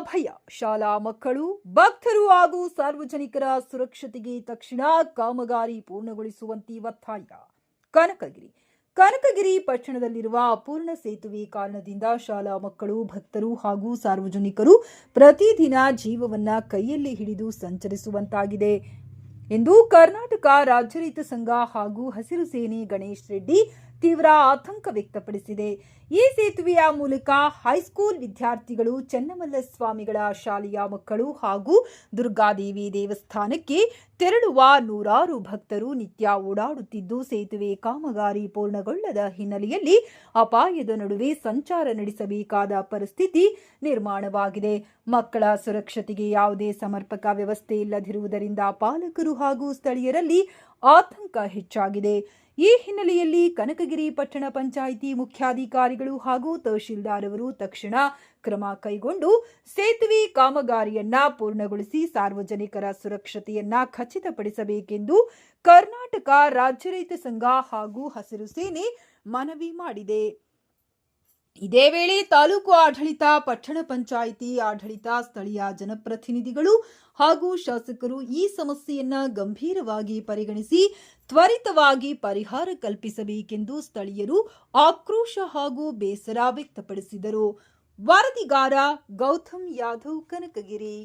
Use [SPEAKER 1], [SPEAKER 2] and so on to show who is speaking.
[SPEAKER 1] ಭಯ. ಶಾಲಾ ಮಕ್ಕಳು, ಭಕ್ತರು ಹಾಗೂ ಸಾರ್ವಜನಿಕರ ಸುರಕ್ಷತೆಗೆ ತಕ್ಷಣ ಕಾಮಗಾರಿ ಪೂರ್ಣಗೊಳಿಸುವಂತೆ ಒತ್ತಾಯ. ಕನಕಗಿರಿ ಪಟ್ಟಣದಲ್ಲಿರುವ ಅಪೂರ್ಣ ಸೇತುವೆ ಕಾರಣದಿಂದ ಶಾಲಾ ಮಕ್ಕಳು, ಭಕ್ತರು ಹಾಗೂ ಸಾರ್ವಜನಿಕರು ಪ್ರತಿದಿನ ಜೀವವನ್ನ ಕೈಯಲ್ಲಿ ಹಿಡಿದು ಸಂಚರಿಸುವಂತಾಗಿದೆ ಎಂದು ಕರ್ನಾಟಕ ರಾಜ್ಯ ರೈತ ಸಂಘ ಹಾಗೂ ಹಸಿರು ಸೇನೆ ಗಣೇಶ್ ರೆಡ್ಡಿ ತೀವ್ರ ಆತಂಕ ವ್ಯಕ್ತಪಡಿಸಿದೆ. ಈ ಸೇತುವೆಯ ಮೂಲಕ ಹೈಸ್ಕೂಲ್ ವಿದ್ಯಾರ್ಥಿಗಳು, ಚನ್ನಮಲ್ಲ ಸ್ವಾಮಿಗಳ ಶಾಲೆಯ ಮಕ್ಕಳು ಹಾಗೂ ದುರ್ಗಾದೇವಿ ದೇವಸ್ಥಾನಕ್ಕೆ ತೆರಳುವ ನೂರಾರು ಭಕ್ತರು ನಿತ್ಯ ಓಡಾಡುತ್ತಿದ್ದು, ಸೇತುವೆ ಕಾಮಗಾರಿ ಪೂರ್ಣಗೊಳ್ಳದ ಹಿನ್ನೆಲೆಯಲ್ಲಿ ಅಪಾಯದ ನಡುವೆ ಸಂಚಾರ ನಡೆಸಬೇಕಾದ ಪರಿಸ್ಥಿತಿ ನಿರ್ಮಾಣವಾಗಿದೆ. ಮಕ್ಕಳ ಸುರಕ್ಷತೆಗೆ ಯಾವುದೇ ಸಮರ್ಪಕ ವ್ಯವಸ್ಥೆ ಇಲ್ಲದಿರುವುದರಿಂದ ಪಾಲಕರು ಹಾಗೂ ಸ್ಥಳೀಯರಲ್ಲಿ ಆತಂಕ ಹೆಚ್ಚಾಗಿದೆ. ಈ ಹಿನ್ನೆಲೆಯಲ್ಲಿ ಕನಕಗಿರಿ ಪಟ್ಟಣ ಪಂಚಾಯಿತಿ ಮುಖ್ಯಾಧಿಕಾರಿಗಳು ಹಾಗೂ ತಹಶೀಲ್ದಾರ್ ಅವರು ತಕ್ಷಣ ಕ್ರಮ ಕೈಗೊಂಡು ಸೇತುವೆ ಕಾಮಗಾರಿಯನ್ನ ಪೂರ್ಣಗೊಳಿಸಿ ಸಾರ್ವಜನಿಕರ ಸುರಕ್ಷತೆಯನ್ನ ಖಚಿತಪಡಿಸಬೇಕೆಂದು ಕರ್ನಾಟಕ ರಾಜ್ಯ ರೈತ ಸಂಘ ಹಾಗೂ ಹಸಿರು ಸೇನೆ ಮನವಿ ಮಾಡಿದೆ. ಇದೇ ವೇಳೆ ತಾಲೂಕು ಆಡಳಿತ, ಪಟ್ಟಣ ಪಂಚಾಯಿತಿ ಆಡಳಿತ, ಸ್ಥಳೀಯ ಜನಪ್ರತಿನಿಧಿಗಳು ಹಾಗೂ ಶಾಸಕರು ಈ ಸಮಸ್ಯೆಯನ್ನ ಗಂಭೀರವಾಗಿ ಪರಿಗಣಿಸಿ ತ್ವರಿತವಾಗಿ ಪರಿಹಾರ ಕಲ್ಪಿಸಬೇಕೆಂದು ಸ್ಥಳೀಯರು ಆಕ್ರೋಶ ಹಾಗೂ ಬೇಸರ ವ್ಯಕ್ತಪಡಿಸಿದರು. ವರದಿಗಾರ ಗೌತಮ್ ಯಾದವ್, ಕನಕಗಿರಿ.